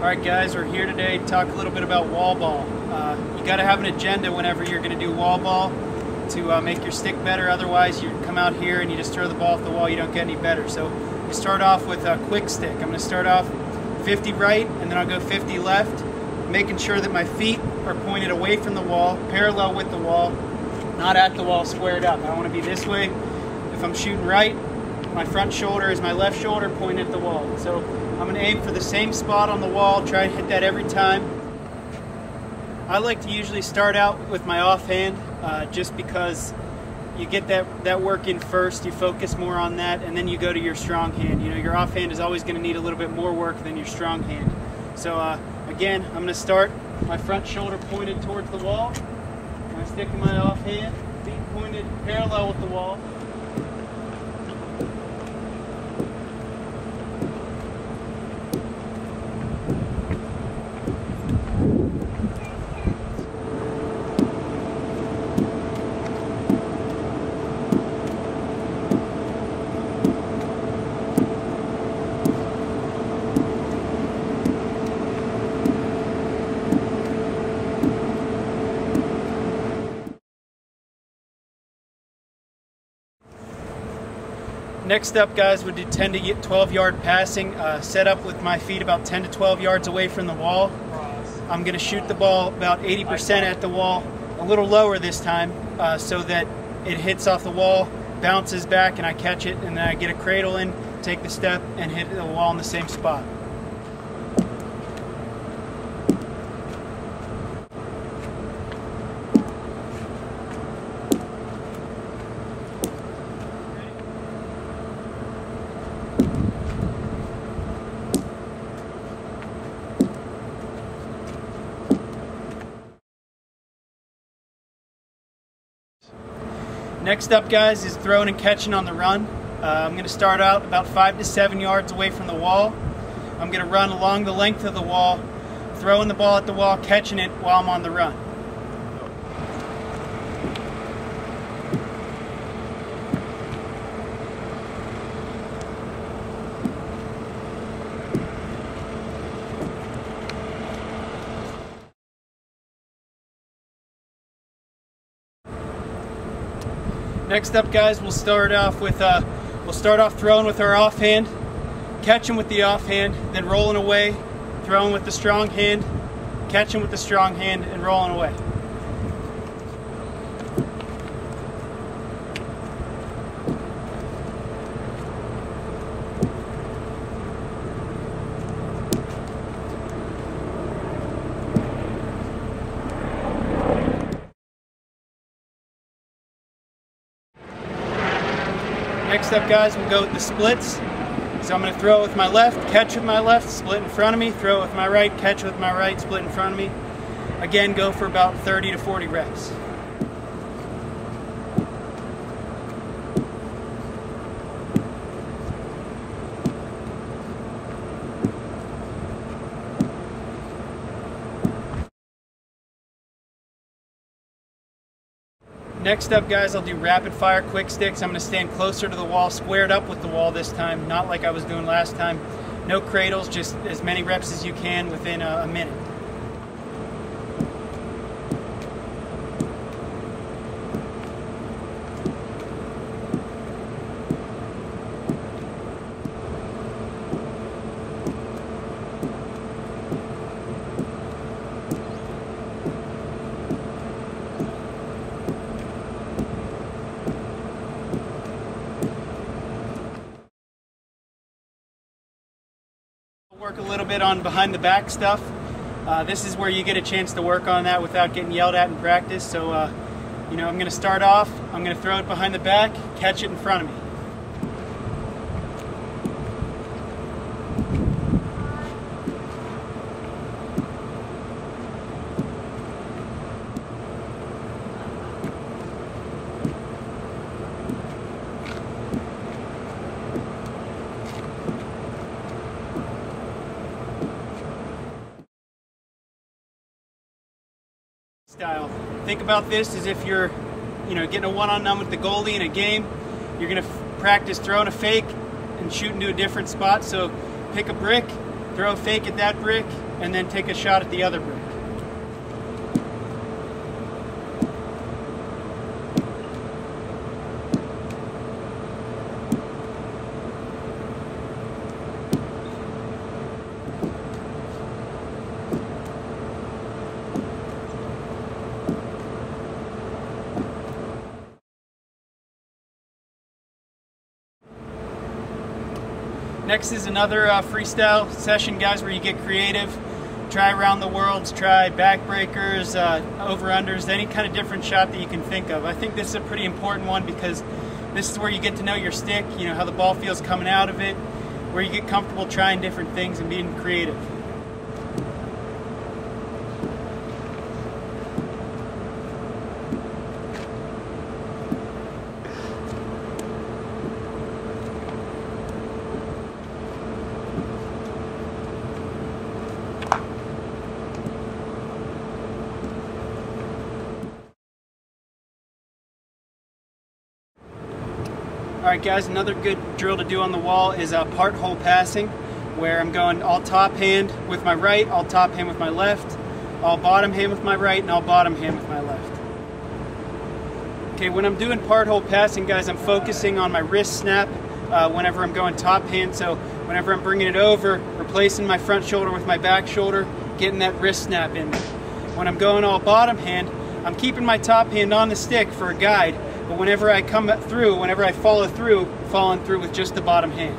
Alright guys, we're here today to talk a little bit about wall ball. You got to have an agenda whenever you're going to do wall ball to make your stick better. Otherwise you come out here and you just throw the ball off the wall, you don't get any better. So you start off with a quick stick. I'm going to start off 50 right and then I'll go 50 left, making sure that my feet are pointed away from the wall, parallel with the wall, not at the wall, squared up. I want to be this way. If I'm shooting right, my front shoulder is my left shoulder pointed at the wall. So I'm going to aim for the same spot on the wall, try and hit that every time. I like to usually start out with my offhand just because you get that work in first, you focus more on that, and then you go to your strong hand. You know, your offhand is always going to need a little bit more work than your strong hand. So again, I'm going to start my front shoulder pointed towards the wall, my stick in my offhand, feet pointed parallel with the wall. Next up, guys, we'll do 10 to 12 yard passing, set up with my feet about 10 to 12 yards away from the wall. I'm going to shoot the ball about 80% at the wall, a little lower this time, so that it hits off the wall, bounces back, and I catch it, and then I get a cradle in, take the step, and hit the wall in the same spot. Next up, guys, is throwing and catching on the run. I'm going to start out about 5 to 7 yards away from the wall. I'm going to run along the length of the wall, throwing the ball at the wall, catching it while I'm on the run. Next up, guys, we'll start off throwing with our offhand, catching with the offhand, then rolling away, throwing with the strong hand, catching with the strong hand, and rolling away. Next up, guys, we'll go with the splits. So I'm going to throw with my left, catch with my left, split in front of me, throw with my right, catch with my right, split in front of me. Again, go for about 30 to 40 reps. Next up, guys, I'll do rapid fire quick sticks. I'm going to stand closer to the wall, squared up with the wall this time, not like I was doing last time. No cradles, just as many reps as you can within a minute. Work a little bit on behind the back stuff. This is where you get a chance to work on that without getting yelled at in practice. So, you know, I'm going to start off, I'm going to throw it behind the back, catch it in front of me. Style. Think about this as if you're, getting a one-on-one with the goalie in a game. You're going to practice throwing a fake and shooting to a different spot. So pick a brick, throw a fake at that brick, and then take a shot at the other brick. Next is another freestyle session, guys, where you get creative. Try around the worlds, try backbreakers, over-unders, any kind of different shot that you can think of. I think this is a pretty important one because this is where you get to know your stick, you know, how the ball feels coming out of it, where you get comfortable trying different things and being creative. Alright guys, another good drill to do on the wall is part hole passing, where I'm going all top hand with my right, all top hand with my left, all bottom hand with my right, and all bottom hand with my left. Okay, when I'm doing part hole passing, guys, I'm focusing on my wrist snap whenever I'm going top hand, so whenever I'm bringing it over, replacing my front shoulder with my back shoulder, getting that wrist snap in there. When I'm going all bottom hand, I'm keeping my top hand on the stick for a guide, but whenever I come through, whenever I follow through, following through with just the bottom hand.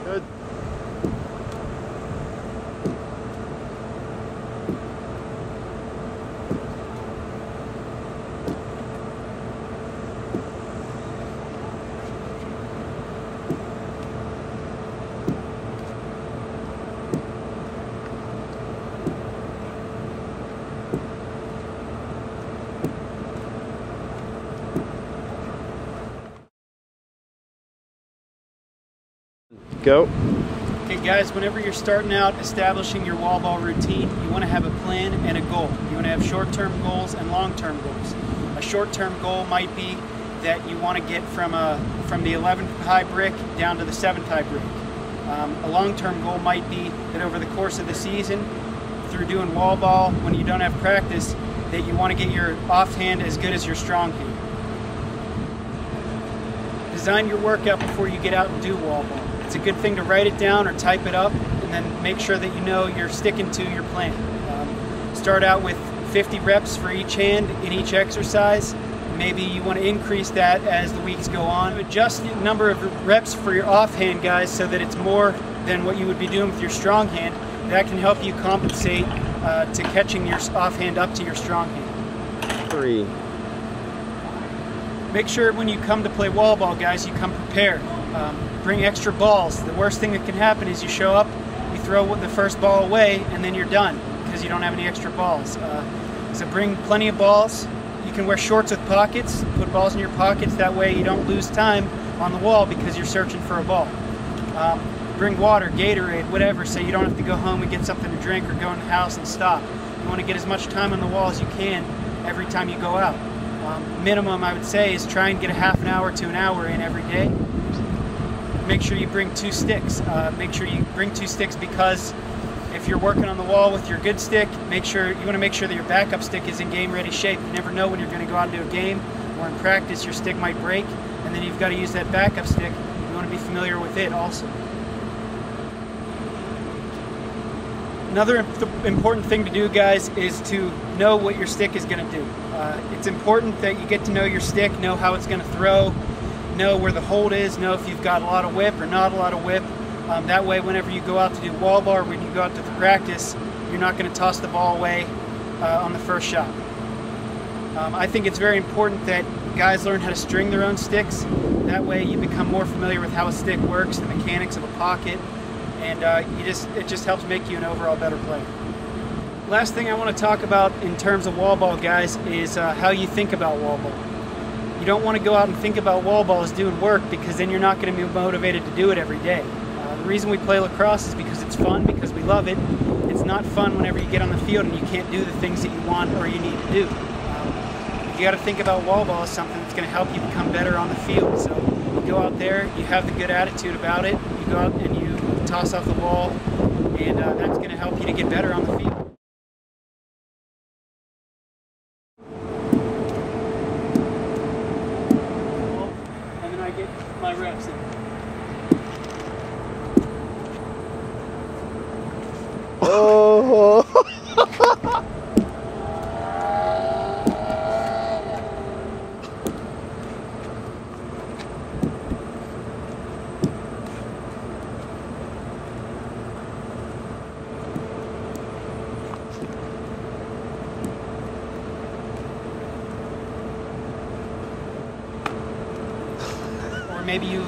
Good. Go. Okay guys, whenever you're starting out establishing your wall ball routine, you want to have a plan and a goal. You want to have short-term goals and long-term goals. A short-term goal might be that you want to get from the 11th high brick down to the 7th high brick. A long-term goal might be that over the course of the season, through doing wall ball when you don't have practice, that you want to get your offhand as good as your strong hand. Design your workout before you get out and do wall ball. It's a good thing to write it down or type it up and then make sure that you know you're sticking to your plan. Start out with 50 reps for each hand in each exercise. Maybe you want to increase that as the weeks go on. Adjust the number of reps for your offhand, guys, so that it's more than what you would be doing with your strong hand. That can help you compensate to catching your offhand up to your strong hand. 3. Make sure when you come to play wall ball, guys, you come prepared. Bring extra balls. The worst thing that can happen is you show up, you throw the first ball away, and then you're done because you don't have any extra balls. So bring plenty of balls. You can wear shorts with pockets, put balls in your pockets, that way you don't lose time on the wall because you're searching for a ball. Bring water, Gatorade, whatever, so you don't have to go home and get something to drink or go in the house and stop. You want to get as much time on the wall as you can every time you go out. Minimum, I would say, is try and get a half an hour to an hour in every day. Make sure you bring 2 sticks. Make sure you bring 2 sticks because if you're working on the wall with your good stick, you want to make sure that your backup stick is in game-ready shape. You never know when you're going to go out into a game or in practice your stick might break, and then you've got to use that backup stick. You want to be familiar with it also. Another important thing to do, guys, is to know what your stick is going to do. It's important that you get to know your stick, know how it's going to throw, know where the hold is, know if you've got a lot of whip or not a lot of whip. That way, whenever you go out to do wall ball or when you go out to the practice, you're not going to toss the ball away on the first shot. I think it's very important that guys learn how to string their own sticks. That way you become more familiar with how a stick works, the mechanics of a pocket, and it just helps make you an overall better player. Last thing I want to talk about in terms of wall ball, guys, is how you think about wall ball. You don't want to go out and think about wall ball as doing work, because then you're not going to be motivated to do it every day. The reason we play lacrosse is because it's fun, because we love it. It's not fun whenever you get on the field and you can't do the things that you want or you need to do. You got to think about wall ball as something that's going to help you become better on the field. So you go out there, you have the good attitude about it, you go out and you toss off the ball, and that's going to help you to get better on the field. And then I get my reps in. Oh! Or maybe you